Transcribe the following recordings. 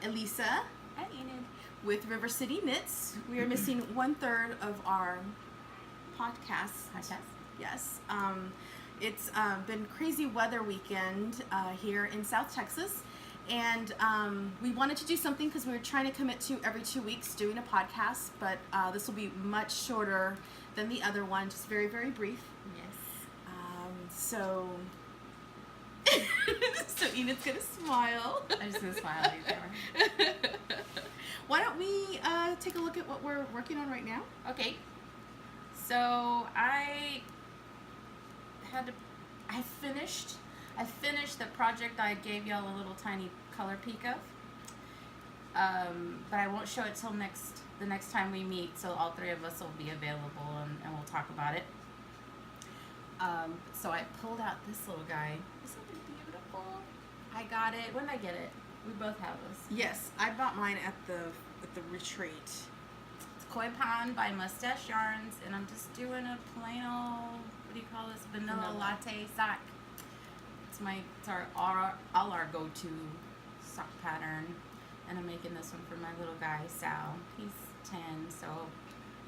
Elisa and Enid with River City Knits. We are missing 1/3 of our podcast. Yes. It's been crazy weather weekend here in South Texas. And we wanted to do something because we were trying to commit to every 2 weeks doing a podcast, but this will be much shorter than the other one, just very, very brief. Yes. So Enid's gonna smile. I'm just gonna smile at you. Why don't we take a look at what we're working on right now? Okay. So I finished the project I gave y'all a little tiny color peek of. But I won't show it till the next time we meet, so all three of us will be available and we'll talk about it. So I pulled out this little guy. Isn't it beautiful? I got it. When did I get it? We both have this. Yes, I bought mine at the retreat. It's Koi Pond by Mustache Yarns, and I'm just doing a plain old, what do you call this? Vanilla latte sock. It's our go-to sock pattern, and I'm making this one for my little guy Sal. He's 10, so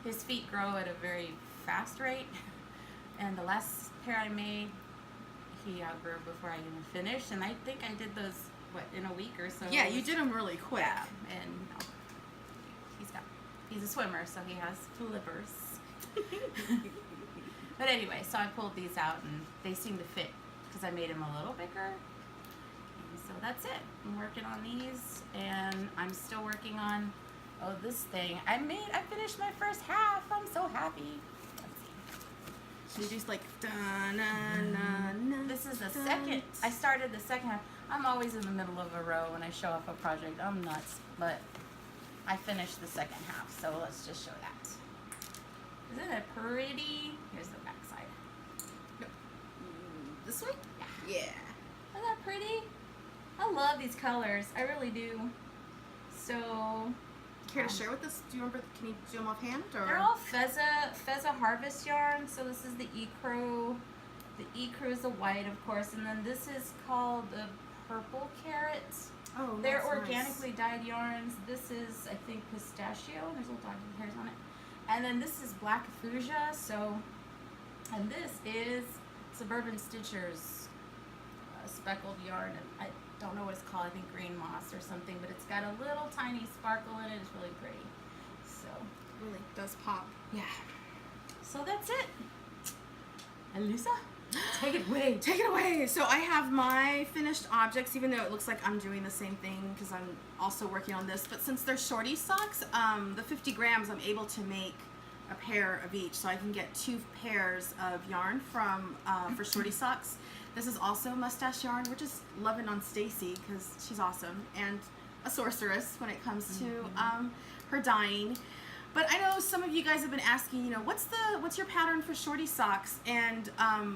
his feet grow at a very fast rate. And the last pair I made, he outgrew before I even finished, and I think I did those in a week or so. Yeah, you did them really quick. Yeah, and he's a swimmer, so he has flippers. But anyway, so I pulled these out, and they seem to fit because I made them a little bigger. And so that's it. I'm working on these, and I'm still working on this thing. I finished my first half. I'm so happy. So you just like This is the second. I started the second half. I'm always in the middle of a row when I show off a project. I'm nuts, but I finished the second half. So let's just show that. Isn't it pretty? Here's the back side. This way? Yeah. Yeah. Isn't that pretty? I love these colors. I really do. So. Care to share with us? Do you remember? Can you do them offhand? Or? They're all Feza Harvest yarn. So this is the Ecru. The Ecru is the white, of course, and then this is called the Purple Carrot. Oh, they're that's organically nice. dyed yarns. This is, I think, pistachio. There's little doggy hairs on it. And then this is black fuchsia. So, and this is Suburban Stitchers speckled yarn. And I don't know what it's called. I think green moss or something, but it's got a little tiny sparkle in it. It's really pretty. So really does pop. Yeah. So that's it. Elisa, take it away. Take it away. So I have my finished objects, even though it looks like I'm doing the same thing because I'm also working on this. But since they're Shortie Socks, the 50 grams, I'm able to make a pair of each. So I can get 2 pairs of yarn from for Shortie Socks. This is also mustache yarn. We're just loving on Stacy because she's awesome and a sorceress when it comes to her dyeing. But I know some of you guys have been asking, you know, what's your pattern for Shortie Socks? And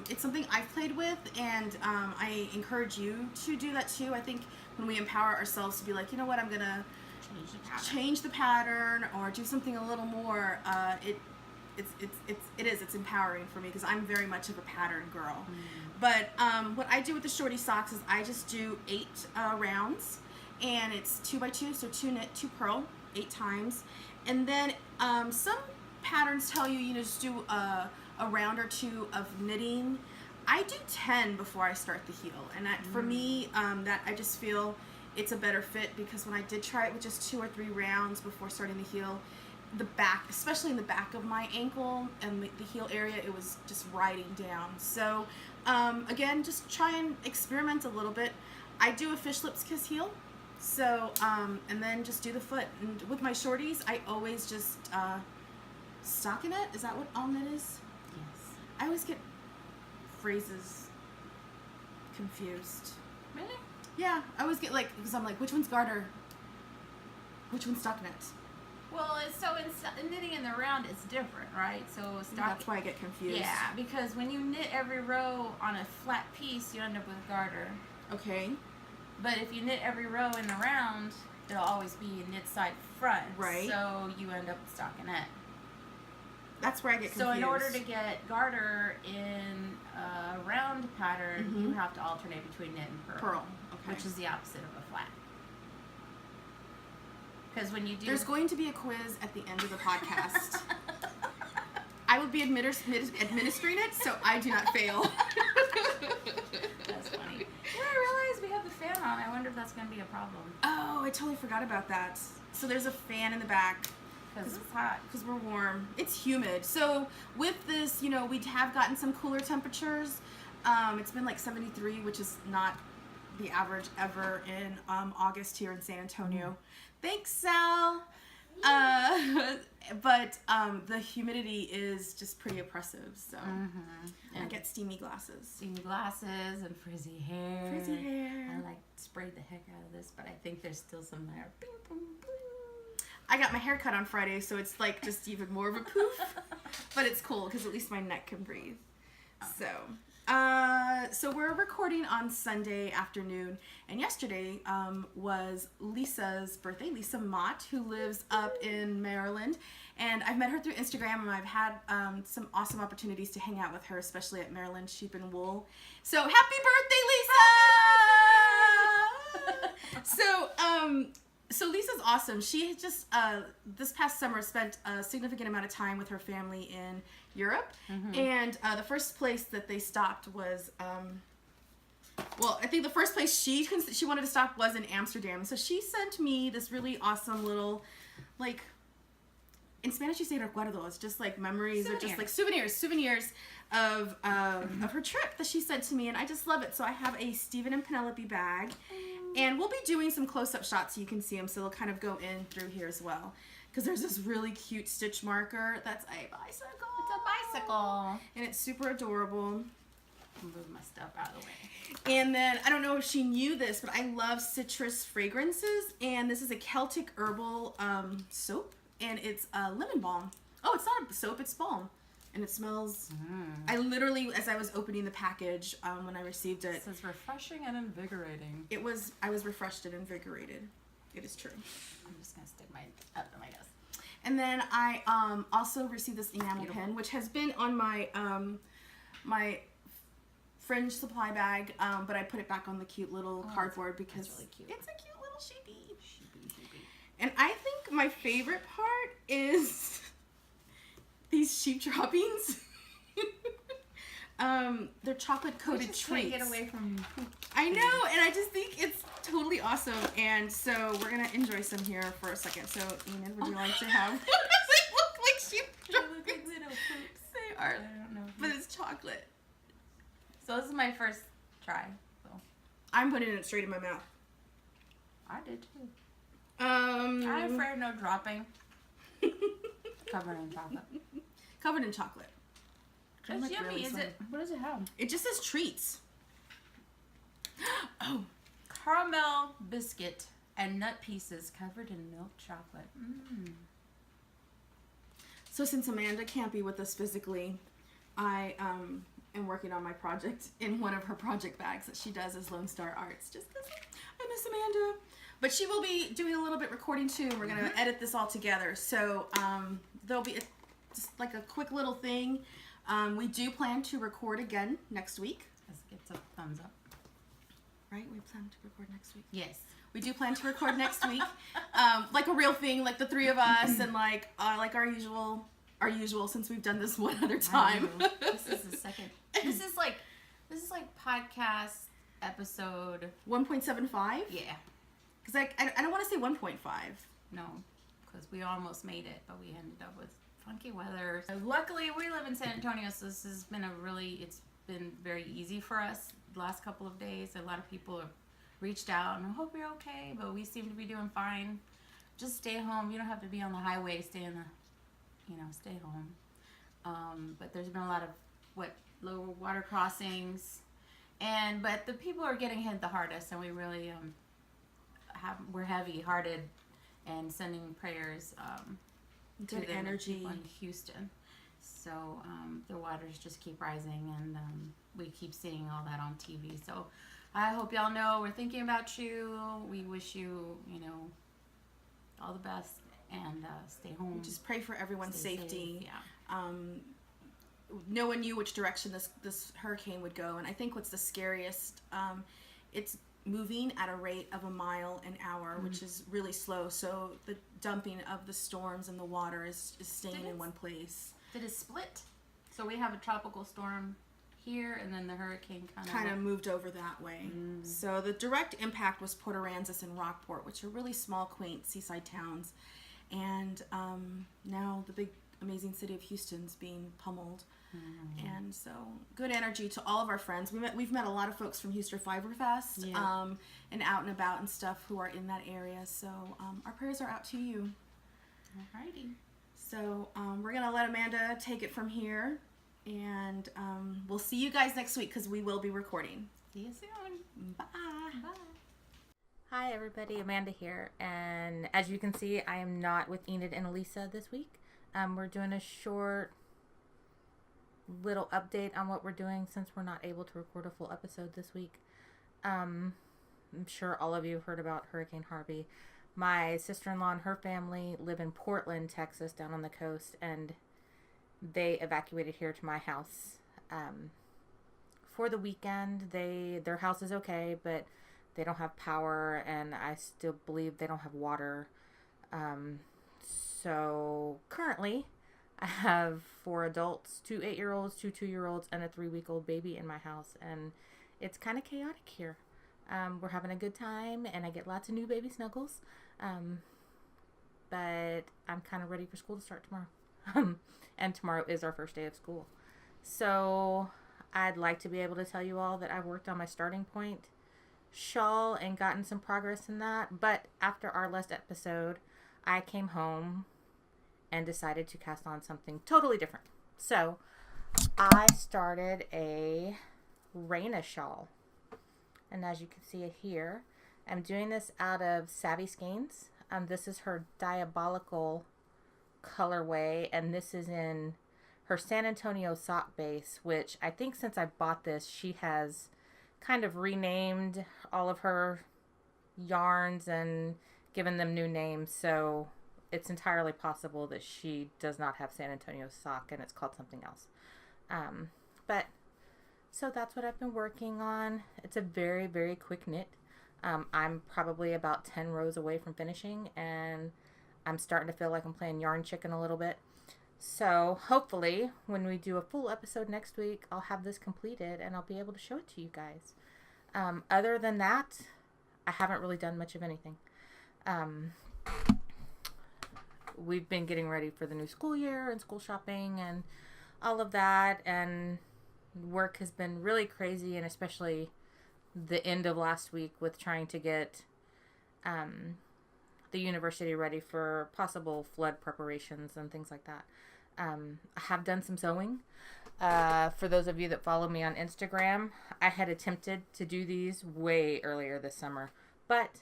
it's something I've played with, and I encourage you to do that too. I think when we empower ourselves to be like, you know what, I'm gonna change the pattern or do something a little more. It's empowering for me because I'm very much of a pattern girl. But what I do with the Shortie Socks is I just do 8 rounds, and it's 2x2, so 2 knit, 2 purl, 8 times. And then some patterns tell you, just do a round or 2 of knitting. I do 10 before I start the heel, and for me, that I just feel it's a better fit because when I did try it with just 2 or 3 rounds before starting the heel, the back, especially in the back of my ankle and the heel area, it was just riding down. So again, just try and experiment a little bit. I do a fish lips kiss heel. So, and then just do the foot. And with my shorties, I always just stockinette. Is that what all knit is? Yes. I always get phrases confused. Really? Yeah, I always get because I'm like, which one's garter? Which one's stockinette? Well, so in knitting in the round, it's different, right? So that's why I get confused. Yeah, because when you knit every row on a flat piece, you end up with garter. Okay. But if you knit every row in the round, it'll always be knit side front. Right. So you end up with stockinette. That's where I get confused. So in order to get garter in a round pattern, you have to alternate between knit and purl. Okay. Which is the opposite of a flat. Because when you do... There's going to be a quiz at the end of the podcast. I will be administering it, so I do not fail. That's funny. Yeah, I realized we have the fan on. I wonder if that's going to be a problem. Oh, I totally forgot about that. So there's a fan in the back. Because it's hot. Because we're warm. It's humid. So with this, we have gotten some cooler temperatures. It's been like 73, which is not the average ever in August here in San Antonio. Thanks, Sal. But the humidity is just pretty oppressive. So I get steamy glasses. Steamy glasses and frizzy hair. Frizzy hair. I like sprayed the heck out of this, but I think there's still some there. Bing, boom, boom. I got my hair cut on Friday, so it's like just even more of a poof. But it's cool because at least my neck can breathe. So we're recording on Sunday afternoon, and yesterday was Lisa's birthday, Lisa Mott, who lives up in Maryland, and I've met her through Instagram, and I've had some awesome opportunities to hang out with her, especially at Maryland Sheep and Wool. So happy birthday, Lisa! So Lisa's awesome. She just this past summer spent a significant amount of time with her family in Europe, and the first place that they stopped was, I think the first place she wanted to stop was in Amsterdam. So she sent me this really awesome little, like, in Spanish you say recuerdos, just like memories or just like souvenirs of her trip that she sent to me, and I just love it. So I have a Stephen and Penelope bag. And we'll be doing some close-up shots so you can see them, so they'll kind of go in through here as well. Because there's this really cute stitch marker that's a bicycle. It's a bicycle. And it's super adorable. Move my stuff out of the way. And then, I don't know if she knew this, but I love citrus fragrances. And this is a Celtic herbal soap. And it's lemon balm. Oh, it's not a soap, it's balm. And it smells, I literally, as I was opening the package when I received it. It says refreshing and invigorating. I was refreshed and invigorated. It is true. I'm just going to stick my up to my desk. And then I also received this enamel pen, which has been on my my fringe supply bag, but I put it back on the cute little cardboard because really cute. It's a cute little sheepy. And I think my favorite part is these sheep droppings. They're chocolate coated treats. Get away from poop. I know, and I just think it's totally awesome. And so we're gonna enjoy some here for a second. So Enid, would you like to have? They look like sheep droppings. They look like little poops. They are, I don't know. but it's chocolate. So this is my first try. So I'm putting it straight in my mouth. I did too. I'm afraid no dropping. Covered in chocolate. Covered in chocolate. It's like yummy. really Is it? What does it have? It just says treats. Oh, Caramel biscuit and nut pieces covered in milk chocolate. So since Amanda can't be with us physically, I am working on my project in one of her project bags that she does as Lone Star Arts. Just because I miss Amanda. But she will be doing a little bit recording too, and we're going to edit this all together. So there'll be just like a quick little thing. We do plan to record again next week. Let's get some thumbs up. Right? We plan to record next week. Yes. We do plan to record next week. Like a real thing, like the three of us, and like our usual since we've done this one other time. This is the second. This is like podcast episode 1.75. Yeah. Because I don't want to say 1.5. No, because we almost made it, but we ended up with funky weather. So luckily, we live in San Antonio, so this has been it's been very easy for us the last couple of days. A lot of people have reached out and I hope you're okay, but we seem to be doing fine. Just stay home. You don't have to be on the highway. Stay home. But there's been a lot of lower water crossings, but the people are getting hit the hardest, and we really we're heavy-hearted and sending prayers to Good the energy people in Houston. So the waters just keep rising, and we keep seeing all that on TV. So I hope y'all know we're thinking about you. We wish you, all the best, and stay home. Just pray for everyone's safety. Safe. Yeah. No one knew which direction this hurricane would go, and I think what's the scariest, it's moving at a rate of a mile an hour, which is really slow. So the dumping of the storms and the water is staying in one place. Did it split? So we have a tropical storm here, and then the hurricane kind of moved over that way. So the direct impact was Port Aransas and Rockport, which are really small, quaint seaside towns. And now the big, amazing city of Houston's being pummeled. And so good energy to all of our friends. We've met a lot of folks from Houston Fiber Fest and out and about and stuff who are in that area. So our prayers are out to you. Alrighty. So we're going to let Amanda take it from here. And we'll see you guys next week because we will be recording. See you soon. Bye. Bye. Hi everybody, Amanda here. And as you can see, I am not with Enid and Elisa this week. We're doing a short little update on what we're doing since we're not able to record a full episode this week. I'm sure all of you have heard about Hurricane Harvey. My sister-in-law and her family live in Portland, Texas, down on the coast, and they evacuated here to my house for the weekend. Their house is okay, but they don't have power, and I still believe they don't have water. So currently I have 4 adults, 2 8-year-olds, 2 2-year-olds, and a 3-week-old baby in my house, and it's kind of chaotic here. We're having a good time, and I get lots of new baby snuggles. But I'm kind of ready for school to start tomorrow. And tomorrow is our first day of school. So I'd like to be able to tell you all that I've worked on my starting point shawl and gotten some progress in that. But after our last episode, I came home and decided to cast on something totally different. So I started a Reyna shawl. And as you can see it here, I'm doing this out of Savvy Skeins. This is her Dyeabolical colorway, and this is in her San Antonio sock base, which I think since I bought this, she has kind of renamed all of her yarns and given them new names. So it's entirely possible that she does not have San Antonio sock and it's called something else. So that's what I've been working on. It's a very, very quick knit. I'm probably about 10 rows away from finishing, and I'm starting to feel like I'm playing yarn chicken a little bit. So hopefully when we do a full episode next week, I'll have this completed and I'll be able to show it to you guys. Other than that, I haven't really done much of anything. We've been getting ready for the new school year and school shopping and all of that, and work has been really crazy, and especially the end of last week with trying to get the university ready for possible flood preparations and things like that. I have done some sewing. For those of you that follow me on Instagram, I had attempted to do these way earlier this summer, but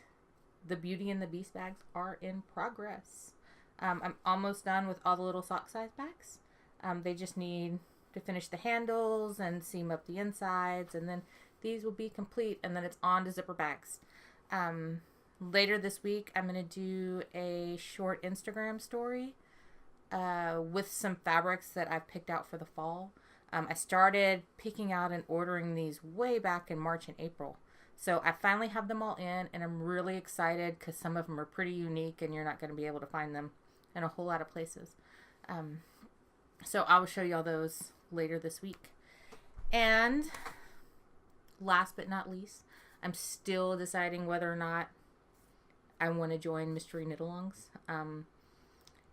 the Beauty and the Beast bags are in progress. I'm almost done with all the little sock size bags. They just need to finish the handles and seam up the insides, and then these will be complete, and then it's on to zipper bags. Later this week, I'm going to do a short Instagram story with some fabrics that I've picked out for the fall. I started picking out and ordering these way back in March and April. So I finally have them all in, and I'm really excited because some of them are pretty unique, and you're not going to be able to find them in a whole lot of places. So I will show you all those later this week. And last but not least, I'm still deciding whether or not I want to join Mystery Knit-alongs.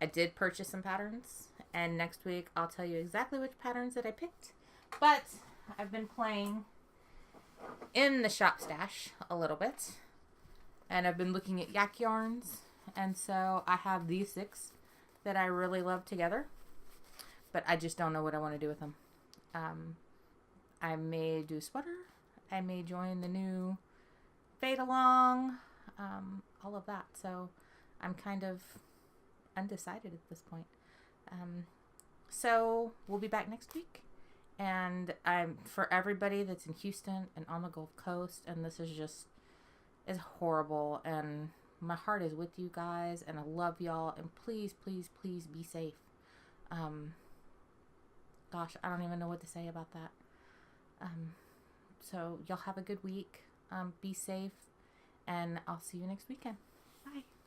I did purchase some patterns, and next week I'll tell you exactly which patterns that I picked. But I've been playing in the shop stash a little bit, and I've been looking at yak yarns, and so I have these 6 that I really love together, but I just don't know what I want to do with them. I may do a sweater. I may join the new fade along, all of that. So I'm kind of undecided at this point. So we'll be back next week. And for everybody that's in Houston and on the Gulf Coast, and this is horrible, and my heart is with you guys, and I love y'all, and please, please, please be safe. Gosh, I don't even know what to say about that. So y'all have a good week. Be safe, and I'll see you next weekend. Bye.